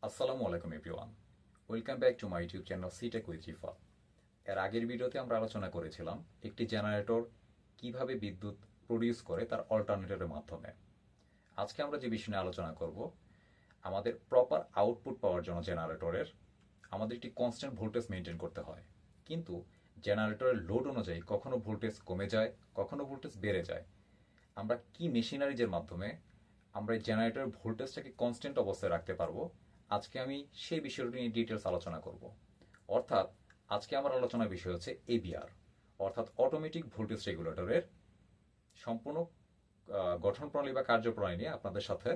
আসসালামু আলাইকুম everyone. Welcome back to my YouTube channel সিটেক উইথ রিফা। এর আগের ভিডিওতে আমরা আলোচনা করেছিলাম একটি জেনারেটর কিভাবে বিদ্যুৎ প্রডিউস করে তার অল্টারনেটরের মাধ্যমে। আজকে আমরা যে বিষয় নিয়ে আলোচনা করব, আমাদের প্রপার আউটপুট পাওয়ার জন্য জেনারেটরের আমাদের একটি কনস্ট্যান্ট ভোল্টেজ মেনটেন করতে হয়। কিন্তু জেনারেটরের লোড অনুযায়ী কখনো ভোল্টেজ কমে যায়, কখনো ভোল্টেজ বেড়ে যায়। আমরা কি মেশিনারিজের মাধ্যমে আমরা এই জেনারেটরের ভোল্টেজটাকে কনস্ট্যান্ট অবস্থায় রাখতে পারবো, আজকে আমি সেই বিষয়টি নিয়ে ডিটেলস আলোচনা করব। অর্থাৎ আজকে আমার আলোচনার বিষয় হচ্ছে এবিআর, অর্থাৎ অটোমেটিক ভোল্টেজ রেগুলেটরের সম্পূর্ণ গঠন প্রণালী বা কার্যপ্রণালী নিয়ে আপনাদের সাথে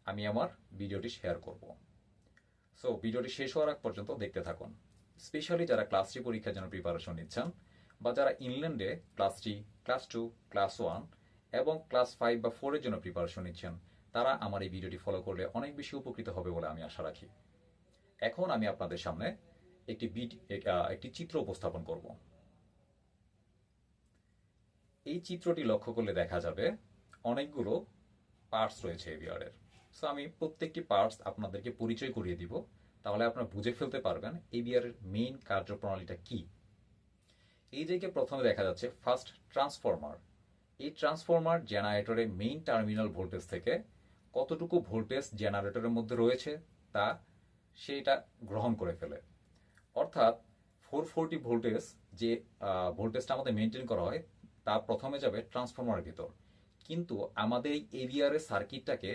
আমি আমার ভিডিওটি শেয়ার করব। সো ভিডিওটি শেষ হওয়ার আগ পর্যন্ত দেখতে থাকুন। স্পেশালি যারা ক্লাস 3 পরীক্ষার জন্য প্রিপারেশন নিচ্ছেন, বা যারা ইংল্যান্ডে ক্লাস 3, ক্লাস 2, ক্লাস 1 এবং ক্লাস 5 বা 4 এর জন্য প্রিপারেশন নিচ্ছেন, তারা আমার এই ভিডিওটি ফলো করলে অনেক বেশি উপকৃত হবে বলে আমি আশা রাখি। এখন আমি আপনাদের সামনে একটি চিত্র উপস্থাপন করব। এই চিত্রটি লক্ষ্য করলে দেখা যাবে অনেকগুলো পার্টস রয়েছে এভিআর এর। সো আমি প্রত্যেকটি পার্টস আপনাদেরকে পরিচয় করিয়ে দিব, তাহলে আপনারা বুঝে ফেলতে পারবেন এভিআর এর মেইন কার্যপ্রণালীটা কি। এই জায়গায় প্রথমে দেখা যাচ্ছে ফার্স্ট ট্রান্সফরমার। এই ট্রান্সফরমার জেনারেটরের মেইন টার্মিনাল ভোল্টেজ থেকে কতটুকু ভোল্টেজ জেনারেটরের মধ্যে রয়েছে তা সেটা গ্রহণ করে ফেলে। অর্থাৎ 440 ভোল্টেজ যে ভোল্টেজটা আমাদের মেনটেন করা হয় তা প্রথমে যাবে ট্রান্সফরমারের ভিতর। কিন্তু আমাদের এই এভিআর এর সার্কিটটাকে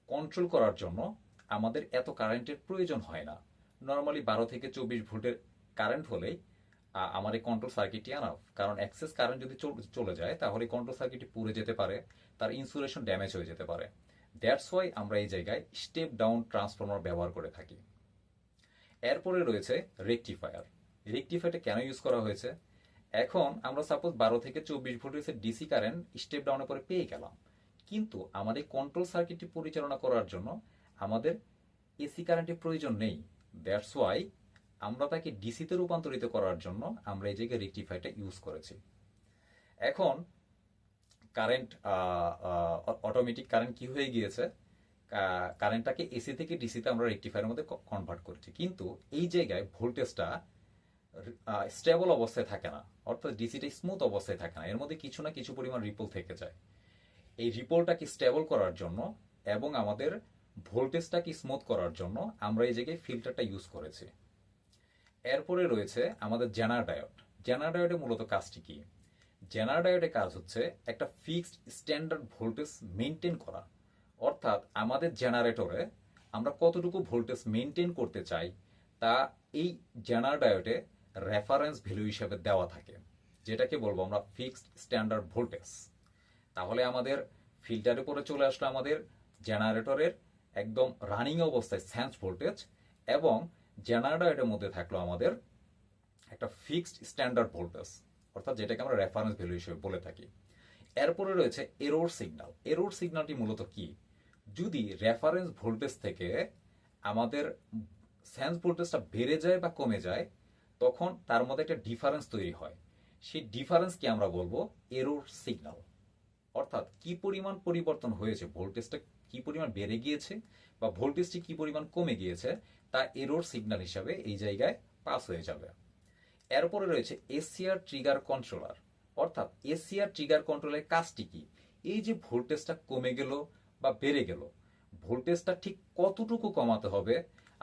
কন্ট্রোল করার জন্য আমাদের এত কারেন্টের প্রয়োজন হয় না। নর্মালি 12 থেকে 24 ভোল্টের কারেন্ট হলেই আমার এই কন্ট্রোল সার্কিটটি আনাফ। কারণ এক্সেস কারেন্ট যদি চলে যায় তাহলে কন্ট্রোল সার্কিটটি পুড়ে যেতে পারে, তার ইনসুলেশন ড্যামেজ হয়ে যেতে পারে। দ্যাটস ওয়াই আমরা এই জায়গায় স্টেপ ডাউন ট্রান্সফরমার ব্যবহার করে থাকি। এরপরে রয়েছে রেকটিফায়ার। রেকটিফায়ারটা কেন ইউজ করা হয়েছে? এখন আমরা সাপোজ 12 থেকে 24 ভোল্টেজের ডিসি কারেন্ট স্টেপ ডাউনের পরে পেয়ে গেলাম, কিন্তু আমাদের কন্ট্রোল সার্কিটটি পরিচালনা করার জন্য আমাদের এসি কারেন্টের প্রয়োজন নেই। দ্যাটস ওয়াই আমরা তাকে ডিসিতে রূপান্তরিত করার জন্য আমরা এই জায়গায় রেকটিফায়ারটা ইউজ করেছি। এখন কারেন্ট অটোমেটিক কারেন্ট কি হয়ে গিয়েছে, কারেন্টটাকে এসি থেকে ডিসিতে আমরা রেকটিফায়ারের মধ্যে কনভার্ট করেছি। কিন্তু এই জায়গায় ভোল্টেজটা স্টেবল অবস্থায় থাকে না, অর্থাৎ ডিসিটা স্মুথ অবস্থায় থাকে না, এর মধ্যে কিছু না কিছু পরিমাণ রিপল থেকে যায়। এই রিপলটাকে স্টেবল করার জন্য এবং আমাদের ভোল্টেজটাকে স্মুথ করার জন্য আমরা এই জায়গায় ফিল্টারটা ইউজ করেছি। এরপরে রয়েছে আমাদের জেনার ডায়োড। জেনার ডায়োডের মূলত কাজটি কি? জেনার ডায়োডের কাজ হচ্ছে একটা ফিক্সড স্ট্যান্ডার্ড ভোল্টেজ মেনটেন করা। অর্থাৎ আমাদের জেনারেটরে আমরা কতটুকু ভোল্টেজ মেনটেন করতে চাই তা এই জেনার ডায়োডে রেফারেন্স ভ্যালু হিসেবে দেওয়া থাকে, যেটাকে বলবো আমরা ফিক্সড স্ট্যান্ডার্ড ভোল্টেজ। তাহলে আমাদের ফিল্টারের উপরে চলে আসলো আমাদের জেনারেটরের একদম রানিং অবস্থায় সেন্স ভোল্টেজ, এবং জেনারেটরের মধ্যে থাকলো আমাদের একটা ফিক্সড স্ট্যান্ডার্ড ভোল্টেজ, অর্থাৎ যেটাকে আমরা রেফারেন্স ভ্যালু হিসেবে বলে থাকি। এরপরে রয়েছে এরর সিগন্যাল। এরর সিগন্যালটি মূলত কি? যদি রেফারেন্স ভোল্টেজ থেকে আমাদের সেন্স ভোল্টেজটা বেড়ে যায় বা কমে যায়, তখন তার মধ্যে একটা ডিফারেন্স তৈরি হয়। সেই ডিফারেন্সকে আমরা বলবো এরর সিগন্যাল। অর্থাৎ কি পরিমাণ পরিবর্তন হয়েছে, ভোল্টেজটা কি পরিমাণ বেড়ে গিয়েছে বা ভোল্টেজটি কি পরিমাণ কমে গিয়েছে, তা এরর সিগন্যাল হিসাবে এই জায়গায় পাস হয়ে যাবে। এরপরে রয়েছে এসিআর ট্রিগার কন্ট্রোলার। অর্থাৎ এসিআর ট্রিগার কন্ট্রোলের কাজটি কি? এই যে ভোল্টেজটা কমে গেল বা বেড়ে গেল, ভোল্টেজটা ঠিক কতটুকু কমাতে হবে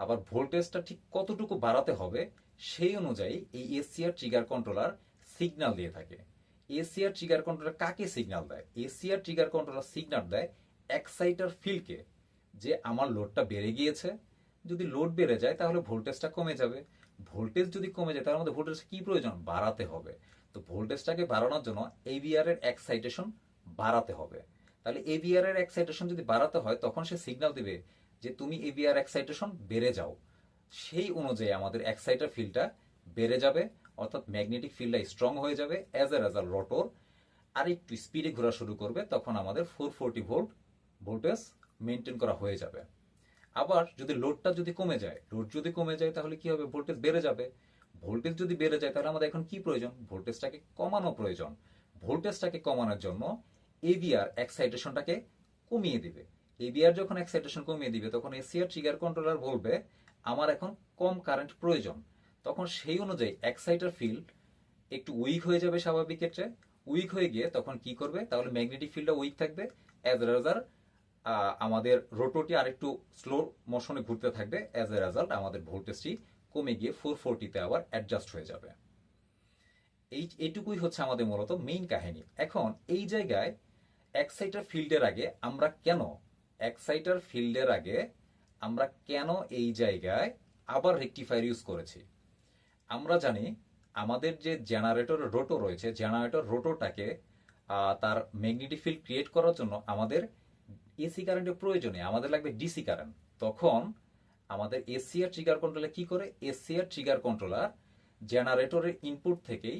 আবার ভোল্টেজটা ঠিক কতটুকু বাড়াতে হবে, সেই অনুযায়ী এই এসিআর ট্রিগার কন্ট্রোলার সিগন্যাল দিয়ে থাকে। এসিআর ট্রিগার কন্ট্রোলার কাকে সিগন্যাল দেয়? এসিআর ট্রিগার কন্ট্রোলার সিগন্যাল দেয় এক্সাইটার ফিল্ডকে, যে আমার লোডটা বেড়ে গিয়েছে। যদি লোড বেড়ে যায় তাহলে ভোল্টেজটা কমে যাবে, ভোল্টেজ যদি কমে যায় তার মধ্যে ভোল্টেজ কি প্রয়োজন? বাড়াতে হবে। তো ভোল্টেজটাকে বাড়ানোর জন্য এভিআর এর এক্সাইটেশন বাড়াতে হবে। তাহলে এভিআর এর এক্সাইটেশন যদি বাড়াতে হয় তখন সে সিগন্যাল দিবে যে তুমি এভিআর এক্সাইটেশন বেড়ে যাও। সেই অনুযায়ী আমাদের এক্সাইটার ফিল্ডটা বেড়ে যাবে, অর্থাৎ ম্যাগনেটিক ফিল্ডটা স্ট্রং হয়ে যাবে। অ্যাজ এ রেজাল্ট রোটর আর একটু স্পিডে ঘোরা শুরু করবে, তখন আমাদের 440 ভোল্ট ভোল্টেজ মেনটেন করা হয়ে যাবে। আবার যদি লোডটা যদি কমে যায়, লোড যদি কমে যায় তাহলে কি হবে? ভোল্টেজ বেড়ে যাবে। ভোল্টেজ যদি বেড়ে যায় তাহলে আমাদের এখন কি প্রয়োজন? ভোল্টেজটাকে কমানো প্রয়োজন। ভোল্টেজটাকে কমানোর জন্য এভিআর এক্সাইটেশনটাকে কমিয়ে দিবে। এবিআর যখন এক্সাইটেশন কমিয়ে দিবে তখন এসিআর ট্রিগার কন্ট্রোলার বলবে আমার এখন কম কারেন্ট প্রয়োজন। তখন সেই অনুযায়ী এক্সাইটার ফিল্ড একটু উইক হয়ে যাবে স্বাভাবিকের চেয়ে। উইক হয়ে গিয়ে তখন কি করবে, তাহলে ম্যাগনেটিক ফিল্ডটা উইক থাকবে। অ্যাজ এ রেজাল্ট আমাদের রোটোটি আরেকটু স্লো মোশনে ঘুরতে থাকবে। অ্যাজ এ রেজাল্ট আমাদের ভোল্টেজটি কমে গিয়ে 440-তে আবার অ্যাডজাস্ট হয়ে যাবে। এইটুকুই হচ্ছে আমাদের মূলত মেইন কাহিনী। এখন এই জায়গায় এক্সাইটার ফিল্ডের আগে আমরা কেন এই জায়গায় আবার রেকটিফায়ার ইউজ করেছি? আমরা জানি আমাদের যে জেনারেটর রোটো রয়েছে, জেনারেটর রোটোটাকে তার ম্যাগনেটিক ফিল্ড ক্রিয়েট করার জন্য আমাদের এসি কারেন্টের প্রয়োজনে আমাদের লাগবে ডিসি কারেন্ট। তখন আমাদের এসিআর ট্রিগার কন্ট্রোলার কি করে? এসিআর ট্রিগার কন্ট্রোলার জেনারেটরের ইনপুট থেকেই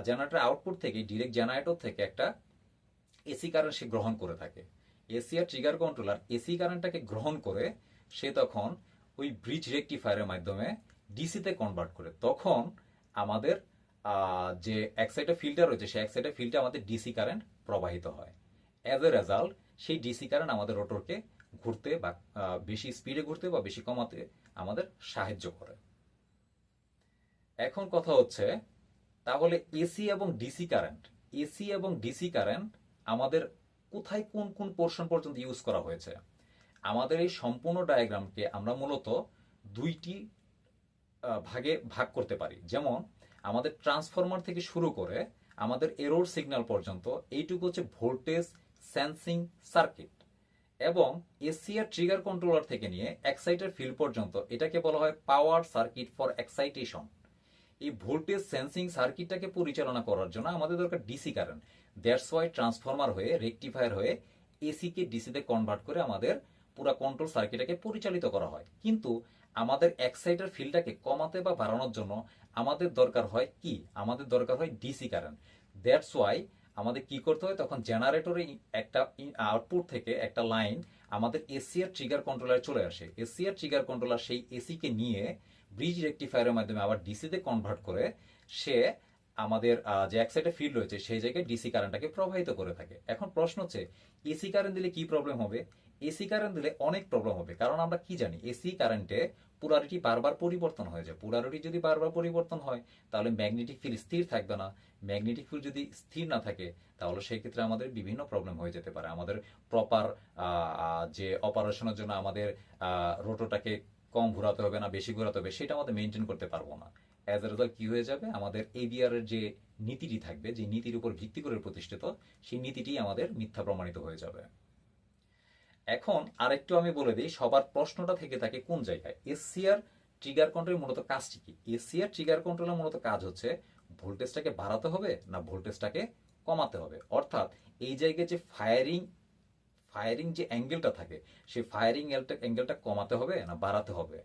জেনারেটর আউটপুট থেকেই ডিরেক্ট জেনারেটর থেকে একটা এসি কারেন্ট সে গ্রহণ করে থাকে। এসিআর ট্রিগার কন্ট্রোলার এসি কারেন্টটাকে গ্রহণ করে সে তখন ওই ব্রিজ রেকটিফায়ারের মাধ্যমে ডিসিতে কনভার্ট করে। তখন আমাদের যে এক্সাইটার ফিল্টার রয়েছে সেই এক্সাইটার ফিল্ডে আমাদের ডিসি কারেন্ট প্রবাহিত হয়। অ্যাজ এ রেজাল্ট সেই ডিসি কারেন্ট আমাদের রোটরকে ঘুরতে বা বেশি স্পিডে ঘুরতে বা বেশি কমাতে আমাদের সাহায্য করে। এখন কথা হচ্ছে তাহলে এসি এবং ডিসি কারেন্ট আমাদের কোথায় কোন কোন পোর্শন পর্যন্ত ইউজ করা হয়েছে? আমাদের এই সম্পূর্ণ ডায়াগ্রামকে আমরা মূলত দুইটি ভাগে ভাগ করতে পারি। যেমন আমাদের ট্রান্সফরমার থেকে শুরু করে আমাদের এরর সিগন্যাল পর্যন্ত এইটুকু হচ্ছে ভোল্টেজ সেন্সিং সার্কিট, এবং এসিআর ট্রিগার কন্ট্রোলার থেকে নিয়ে এক্সাইটার ফিল্ড পর্যন্ত এটাকে বলা হয় পাওয়ার সার্কিট ফর এক্সাইটেশন। এই ভোল্টেজ সেন্সিং সার্কিটটাকে পরিচালনা করার জন্য আমাদের দরকার DC current. That's why transformer হয়ে রেকটিফায়ার হয়ে এসি কে ডিসিতে কনভার্ট করে আমাদের পুরো কন্ট্রোল সার্কিটটাকে পরিচালিত করা হয়। কিন্তু আমাদের এক্সাইটার ফিল্ডটাকে কমাতে বা বাড়ানোর জন্য আমাদের দরকার হয় কি? আমাদের দরকার হয় ডিসি কারেন্ট। দ্যাটস ওয়াই আমাদের কি করতে হয়, তখন জেনারেটরে একটা আউটপুট থেকে একটা লাইন আমাদের এসিআর ট্রিগার কন্ট্রোলারে চলে আসে। এসিআর ট্রিগার কন্ট্রোলার সেই এসিকে নিয়ে ব্রিজ রেকটিফায়ারের মাধ্যমে আবার ডিসিতে কনভার্ট করে সে আমাদের যে এক্সাইটার ফিল্ড রয়েছে সেই জায়গায় ডিসি কারেন্টটাকে প্রবাহিত করে থাকে। এখন প্রশ্ন হচ্ছে এসি কারেন্ট দিলে কি প্রবলেম হবে? এসি কারেন্ট দিলে অনেক প্রবলেম হবে, কারণ আমরা কি জানি এসি কারেন্টে পোলারিটি বারবার পরিবর্তন হয়ে যায়। পোলারিটি যদি বারবার পরিবর্তন হয় তাহলে ম্যাগনেটিক ফিল্ড স্থির থাকবে না। ম্যাগনেটিক ফিল্ড যদি স্থির না থাকে তাহলে সেই ক্ষেত্রে আমাদের বিভিন্ন প্রবলেম হয়ে যেতে পারে। আমাদের প্রপার যে অপারেশনের জন্য আমাদের রোটোটাকে কম ঘোরাতে হবে না বেশি ঘোরাতে হবে সেটা আমাদের মেনটেন করতে পারবো না। অ্যাজ এ রেজাল্ট কি হয়ে যাবে, আমাদের এবিআর এর যে নীতিটি থাকবে, যে নীতির উপর ভিত্তি করে প্রতিষ্ঠিত, সেই নীতিটি আমাদের মিথ্যা প্রমাণিত হয়ে যাবে। এখন আরেকটু আমি বলে দিই, সবার প্রশ্নটা থেকে থাকে কোন জায়গায় এসিআর ট্রিগার কন্ট্রোলের মূলত কাজটি কি? এসিআর ট্রিগার কন্ট্রোলের মূলত কাজ হচ্ছে ভোল্টেজটাকে বাড়াতে হবে না ভোল্টেজটাকে কমাতে হবে। অর্থাৎ এই জায়গায় যে ফায়ারিং যে অ্যাঙ্গেলটা থাকে সেই ফায়ারিং অ্যাঙ্গেলটা কমাতে হবে না বাড়াতে হবে।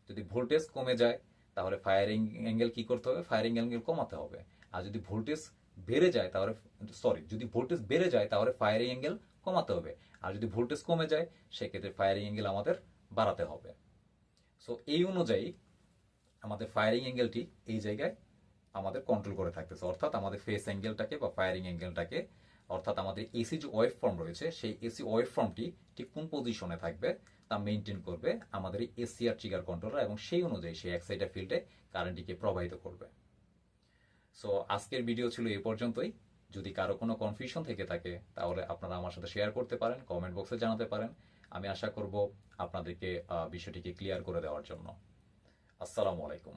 যদি ভোল্টেজ কমে যায় তাহলে ফায়ারিং অ্যাঙ্গেল কি করতে হবে? ফায়ারিং অ্যাঙ্গেল কমাতে হবে। আর যদি ভোল্টেজ বেড়ে যায় তাহলে ফায়ারিং অ্যাঙ্গেল কমাতে হবে। আর যদি ভোল্টেজ কমে যায় সেক্ষেত্রে ফায়ারিং অ্যাঙ্গেল আমাদের বাড়াতে হবে। সো এই অনুযায়ী আমাদের ফায়ারিং অ্যাঙ্গেলটি এই জায়গায় আমাদের কন্ট্রোল করে থাকতেছে। অর্থাৎ আমাদের ফেস অ্যাঙ্গেলটাকে বা ফায়ারিং অ্যাঙ্গেলটাকে, অর্থাৎ আমাদের এসি যে ওয়েভ ফর্ম রয়েছে সেই এসি ওয়েভ ফর্মটি ঠিক কোন পজিশনে থাকবে তা মেনটেন করবে আমাদের এই এসিআর ট্রিগার কন্ট্রোলার, এবং সেই অনুযায়ী সেই এক্সাইটার ফিল্ডে কারেন্টটিকে প্রবাহিত করবে। সো আজকের ভিডিও ছিল এই পর্যন্তই। যদি কারো কোনো কনফিউশন থেকে থাকে তাহলে আপনারা আমার সাথে শেয়ার করতে পারেন, কমেন্ট বক্সে জানাতে পারেন। আমি আশা করব আপনাদেরকে বিষয়টিকে ক্লিয়ার করে দেওয়ার জন্য। আসসালামু আলাইকুম।